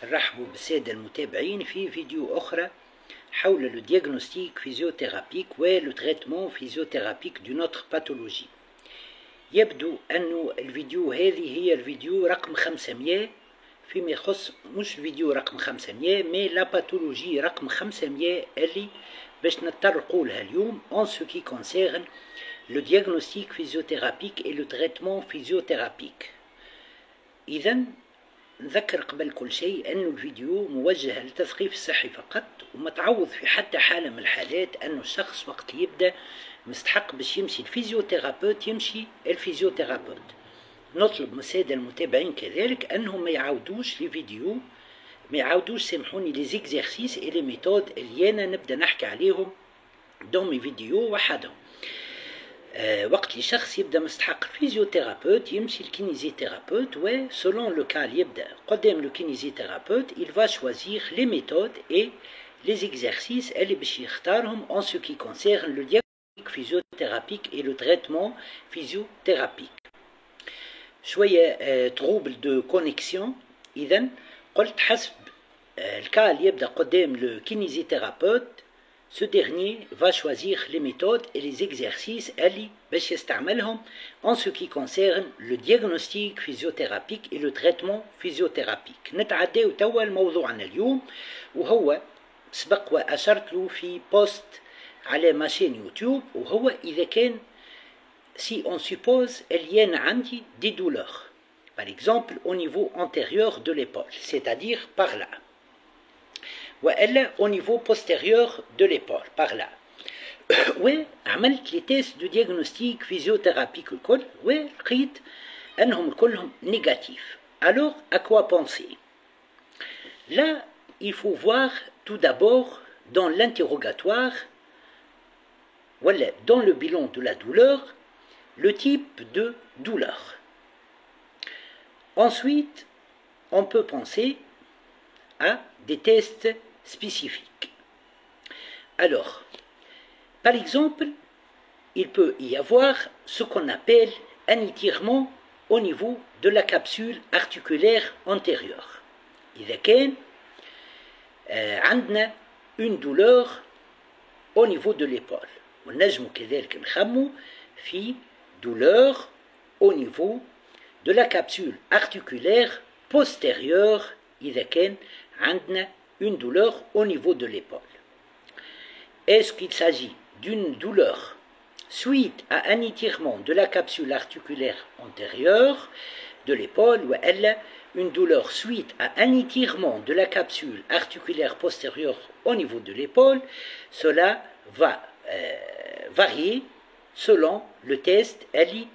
نرحبوا بالسادة المتابعين في فيديو أخرى حول لو ديagnostic فيزيوثيرابيك ولو تريتمون فيزيوثيرابيك دو نوتر باثولوجي. يبدو أن الفيديو هذه هي الفيديو رقم 500 فيما يخص مش الفيديو رقم 500 مي لا باثولوجي رقم 500 اللي باش نتطرقوا لها اليوم en ce qui concerne le diagnostic physiothérapique et le traitement physiothérapique. إذا نذكر قبل كل شيء أنه الفيديو موجه للتثقيف الصحي فقط، وما تعوض في حتى حالة من الحالات أنه الشخص وقت يبدأ مستحق باش يمشي الفيزيوثيرابيوت يمشي الفيزيوثيرابيوت. نطلب من السادة المتابعين كذلك أنهم ما يعاودوش الفيديو، ما يعاودوش سامحوني لي زيكزارسيس اي لي ميثود اللي أنا نبدأ نحكي عليهم دون مي فيديو وحدهم. وقت اللي شخص يبدا مستحق الفيزيوثيرابيوت يمشي الكينيزيثيرابيوت، و سولون لو كا اللي يبدا قدام لو كينيزيثيرابيوت il va choisir les méthodes et les exercices اللي باش يختارهم en ce qui concerne le diagnostic physiothérapique et le traitement physiothérapique. شويه trouble de connexion. اذا قلت حسب الكا اللي يبدا قدام لو كينيزيثيرابيوت ce dernier va choisir les méthodes et les exercices اللي باش يستعملهم en ce qui concerne le diagnostic physiothérapique et le traitement physiothérapique. نتعداو توا لموضوعنا اليوم، وهو سبق وأشرت له في بوست على ماشين يوتيوب، وهو إذا كان si on suppose il y en عندي des douleurs par exemple au niveau antérieur de l'épaule, c'est-à-dire par là، وإلا au niveau postérieur de l'épaule par là. وعملت لي تيست دو ديagnostic physiothérapique الكل ولقيت أنهم كلهم négatifs. Alors à quoi penser? Là il faut voir tout d'abord dans l'interrogatoire voilà, dans le bilan de la douleur le type de douleur. Ensuite on peut penser à des tests spécifiques. Alors, par exemple, il peut y avoir ce qu'on appelle un étirement au niveau de la capsule articulaire antérieure. إذا كان عندنا une douleur au niveau de l'épaule، ونجمو كذلك نخمو في douleur au niveau de la capsule articulaire postérieure إذا كان عندنا une douleur au niveau de l'épaule. Est-ce qu'il s'agit d'une douleur suite à un étirement de la capsule articulaire antérieure de l'épaule, ou elle une douleur suite à un étirement de la capsule articulaire postérieure au niveau de l'épaule? Cela va varier selon le test اللي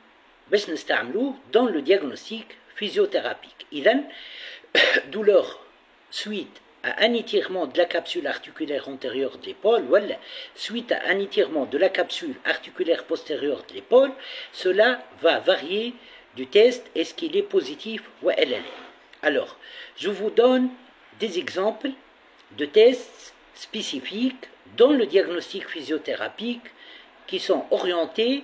باش نستعملوه dans le diagnostic physiothérapique. إذن douleur suite à un étirement de la capsule articulaire antérieure de l'épaule, ou suite à un étirement de la capsule articulaire postérieure de l'épaule, cela va varier du test, est-ce qu'il est positif ou elle est. Alors, je vous donne des exemples de tests spécifiques dans le diagnostic physiothérapique qui sont orientés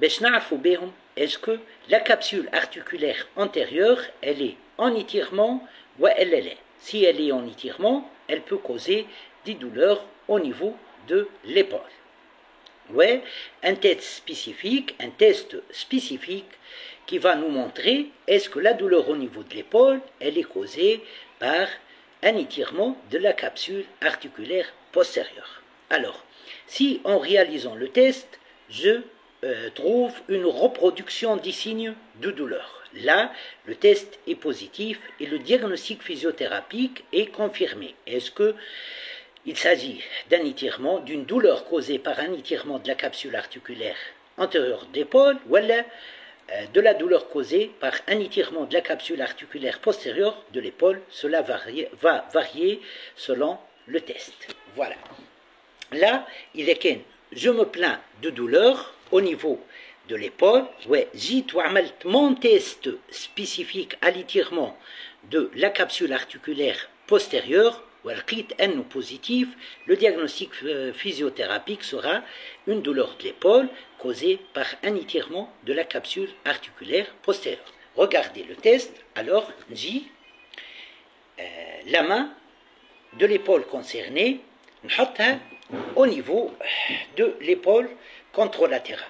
باش نعرفوا بهم est-ce que la capsule articulaire antérieure elle est en étirement ou elle est. Si elle est en étirement, elle peut causer des douleurs au niveau de l'épaule. Ouais, un test spécifique qui va nous montrer est-ce que la douleur au niveau de l'épaule, elle est causée par un étirement de la capsule articulaire postérieure. Alors, si en réalisant le test, je trouve une reproduction des signes de douleur, là, le test est positif et le diagnostic physiothérapique est confirmé. Est-ce qu'il s'agit d'un étirement, d'une douleur causée par un étirement de la capsule articulaire antérieure de l'épaule, ou de la douleur causée par un étirement de la capsule articulaire postérieure de l'épaule? Cela va varier selon le test. Voilà. Là, je me plains de douleur au niveau de l'épaule. Ouais, j'ai عملت mon test spécifique à l'étirement de la capsule articulaire postérieure ولقيت أنه positif. Le diagnostic physiothérapique sera une douleur de l'épaule causée par un étirement de la capsule articulaire postérieure. Regardez le test. Alors, j'ai la main de l'épaule concernée, au niveau de l'épaule contralatérale.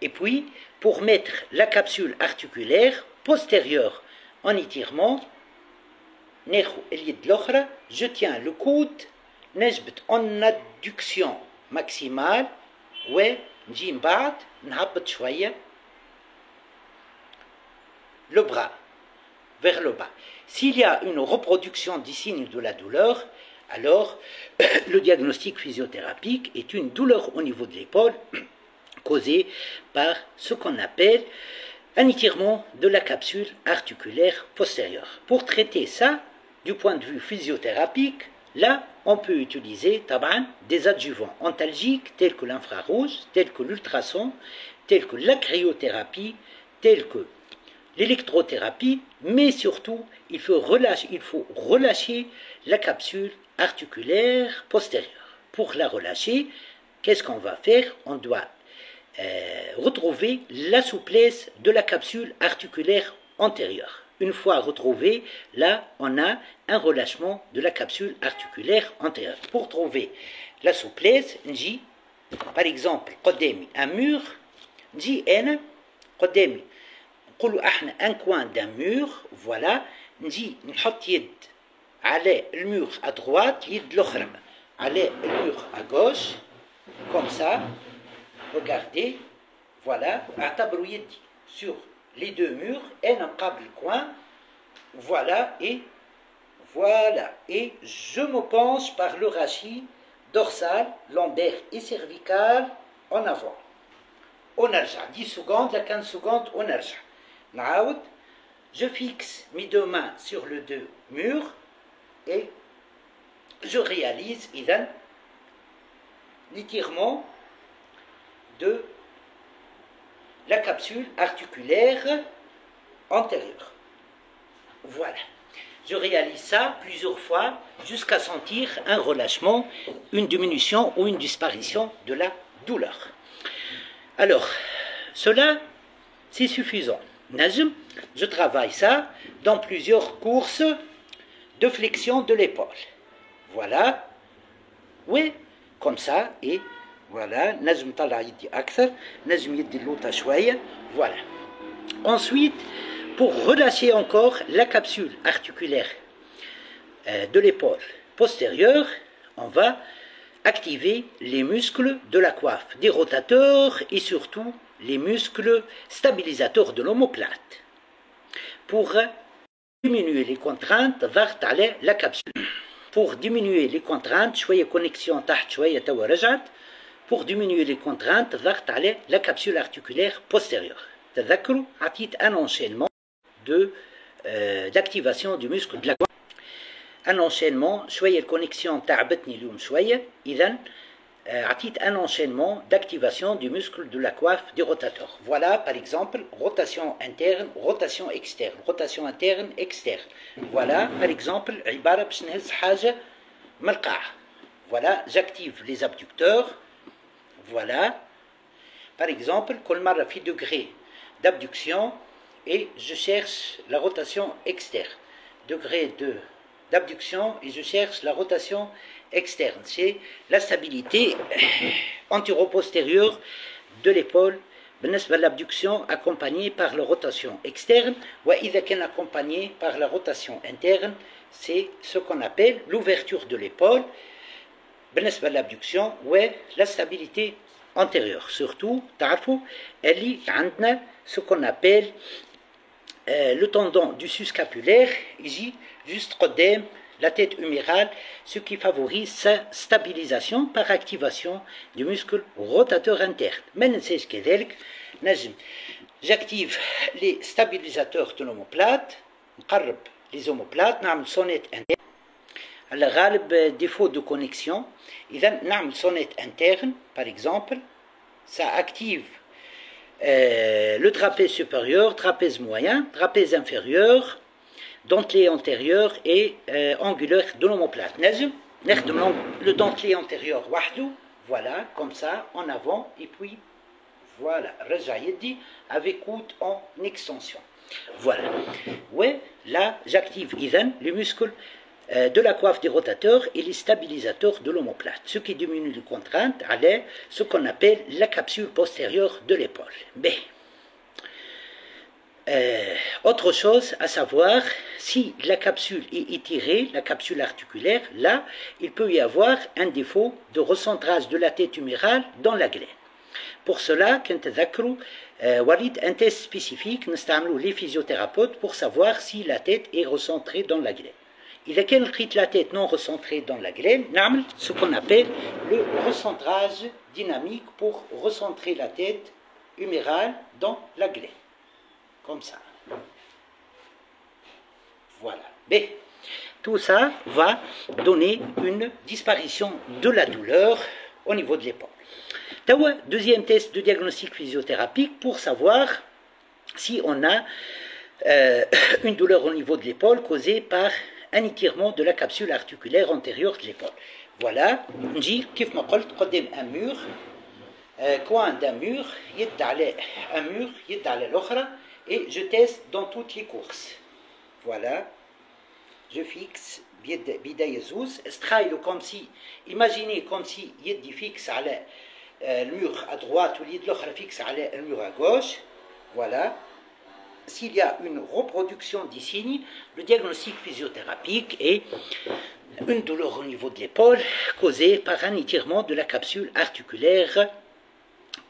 Et puis, pour mettre la capsule articulaire postérieure en étirement, je tiens le coude, en adduction maximale, le bras vers le bas. S'il y a une reproduction des signes de la douleur, alors le diagnostic physiothérapique est une douleur au niveau de l'épaule causée par ce qu'on appelle un étirement de la capsule articulaire postérieure. Pour traiter ça, du point de vue physiothérapique, là, on peut utiliser des adjuvants antalgiques tels que l'infrarouge, tels que l'ultrason, tels que la cryothérapie, tels que l'électrothérapie, mais surtout, il faut relâcher la capsule articulaire postérieure. Pour la relâcher, qu'est-ce qu'on va faire? On doit retrouver la souplesse de la capsule articulaire antérieure. Une fois retrouvée, là, on a un relâchement de la capsule articulaire antérieure. Pour trouver la souplesse, نجي par exemple قدامي un mur, نجي أنا قدامي نقولوا احنا un coin d'un mur, voilà, نجي نحط يد على المur à droite, يد الأخرى على المur à gauche, comme ça. Regardez, voilà, اعتبروا يدي sur les deux murs, un câble coin, voilà, et je me penche par le rachis dorsal, lombaire et cervical en avant. On arja 10 secondes, à 15 secondes, on arja. Naoud, je fixe mes deux mains sur les deux murs et je réalise l'étirement de la capsule articulaire antérieure. Voilà. Je réalise ça plusieurs fois jusqu'à sentir un relâchement, une diminution ou une disparition de la douleur. Alors, cela, c'est suffisant. Najm, je travaille ça dans plusieurs courses de flexion de l'épaule. Voilà. Oui, comme ça, et voilà. Najm tala yidi akthar, najm yidi l'autre shwaya. Voilà. Ensuite, pour relâcher encore la capsule articulaire de l'épaule postérieure, on va activer les muscles de la coiffe, des rotateurs et surtout les muscles stabilisateurs de l'omoplate. Pour diminuer les contraintes, ضغط على la capsule. Pour diminuer les contraintes, شوية connexion تحت شوية توا رجعت. Pour diminuer les contraintes, ضغط على la capsule articulaire postérieure. تذكروا عطيت un enchaînement d'activation du muscle de la coiffe. Un enchaînement, شوية الكونيكسيون تعبتني اليوم شوية، إذا عطيت un enchaînement d'activation du muscle de la coiffe du rotateur. Voilà par exemple rotation interne, rotation externe, rotation interne, externe. Voilà par exemple عبارة باش نهز حاجة من القاع. Voilà, j'active les abducteurs. Voilà. Par exemple, كل مرة في degré d'abduction et je cherche la rotation externe. Degré d'abduction et je cherche la rotation externe. C'est la stabilité antéro-postérieure de l'épaule. L'abduction accompagnée par la rotation externe ou إذا كان accompagnée par la rotation interne, c'est ce qu'on appelle l'ouverture de l'épaule. L'abduction ou la stabilité antérieure. Surtout, elle est ce qu'on appelle le tendon du sus-scapulaire, ici, juste قدام la tête humérale, ce qui favorise sa stabilisation par activation du muscle rotateur interne. J'active les stabilisateurs de l'omoplate, les omoplates, نعمل sonnette interne. على غالب défaut de connexion, إذا نعمل sonnette interne, par exemple, ça active le trapèze supérieur, trapèze moyen, trapèze inférieur, dentelé antérieur et angulaire de l'omoplate. Le dentelé antérieur wahdou, voilà, comme ça, en avant, et puis voilà, raja yedi avec coude en extension. Voilà. Ouais, là, j'active les muscles de la coiffe des rotateurs et les stabilisateurs de l'omoplate, ce qui diminue les contraintes à ce qu'on appelle la capsule postérieure de l'épaule. B. Autre chose à savoir, si la capsule est étirée, la capsule articulaire, là, il peut y avoir un défaut de recentrage de la tête humérale dans la glaine. Pour cela, un test spécifique, nous les physiothérapeutes pour savoir si la tête est recentrée dans la glaine. إذا كان لقيت la tête non recentrée dans la glaine, نعمل ce qu'on appelle le recentrage dynamique pour recentrer la tête humérale dans la glaine. Comme ça. Voilà. B. Tout ça va donner une disparition de la douleur au niveau de l'épaule. Deuxième test de diagnostic physiothérapique pour savoir si on a une douleur au niveau de l'épaule causée par un étirement de la capsule articulaire antérieure de l'épaule. Voilà, نجي كيف ما قلت قدام un mur, coin d'un mur, يد على un mur, يد على الأخرى, et je teste dans toutes les courses. Voilà, je fixe بداية زوز, استخيلوا comme si, imaginez comme si يدي fixe على le mur à droite ou l'autre l'autre fixe على le mur à gauche. Voilà. S'il y a une reproduction des signes, le diagnostic physiothérapique est une douleur au niveau de l'épaule causée par un étirement de la capsule articulaire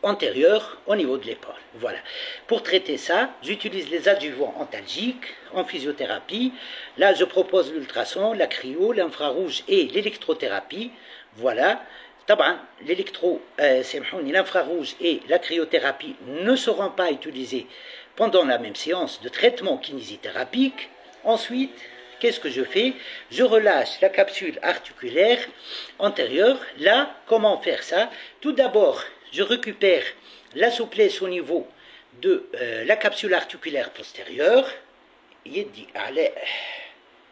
antérieure au niveau de l'épaule. Voilà. Pour traiter ça, j'utilise les adjuvants antalgiques en physiothérapie. Là, je propose l'ultrason, la cryo, l'infrarouge et l'électrothérapie. Voilà. L'infrarouge et la cryothérapie ne seront pas utilisés pendant la même séance de traitement kinésithérapique. Ensuite, qu'est-ce que je fais? Je relâche la capsule articulaire antérieure. Là, comment faire ça? Tout d'abord, je récupère la souplesse au niveau de la capsule articulaire postérieure.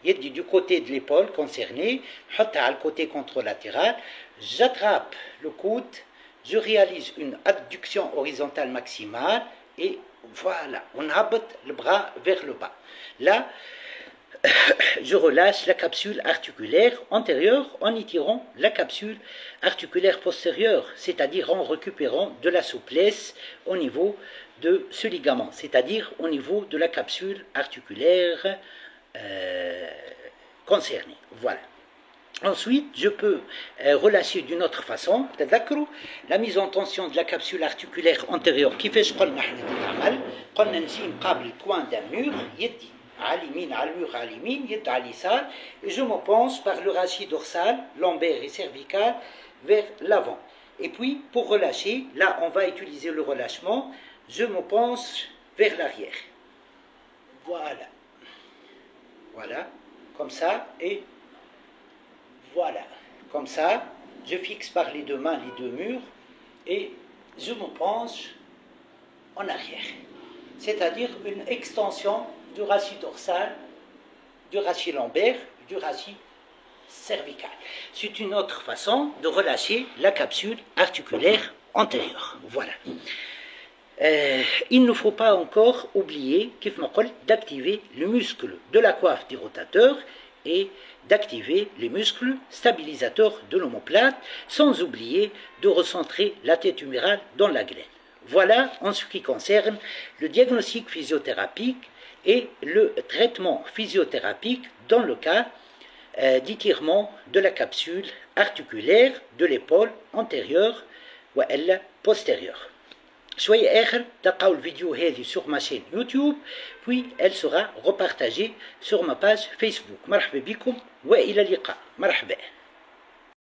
Du côté de l'épaule concernée, le côté contralatéral, j'attrape le coude, je réalise une adduction horizontale maximale et voilà, on abatte le bras vers le bas. Là, je relâche la capsule articulaire antérieure en étirant la capsule articulaire postérieure, c'est-à-dire en récupérant de la souplesse au niveau de ce ligament, c'est-à-dire au niveau de la capsule articulaire concernée. Voilà. Ensuite, je peux relâcher d'une autre façon. La mise en tension de la capsule articulaire antérieure qui fait je قلنا نجي مقابل الكوان d'un mur, يدي على اليمين على المur على اليمين, يد على اليسار, et je me penche par le rachis dorsal, lombaire et cervical vers l'avant. Et puis, pour relâcher, là, on va utiliser le relâchement, je me penche vers l'arrière. Voilà. Voilà, comme ça, et voilà, comme ça, je fixe par les deux mains les deux murs et je me penche en arrière. C'est-à-dire une extension du rachis dorsal, du rachis lombaire, du rachis cervical. C'est une autre façon de relâcher la capsule articulaire antérieure. Voilà. Il ne faut pas encore oublier d'activer le muscle de la coiffe des rotateurs et d'activer les muscles stabilisateurs de l'omoplate, sans oublier de recentrer la tête humérale dans la glaine. Voilà en ce qui concerne le diagnostic physiothérapique et le traitement physiothérapique dans le cas d'étirement de la capsule articulaire de l'épaule antérieure ou postérieure. شوية آخر تلقاو الفيديو هذه sur ma chaîne YouTube, puis elle sera repartagée sur ma page Facebook. مرحبا بكم وإلى اللقاء. مرحبا.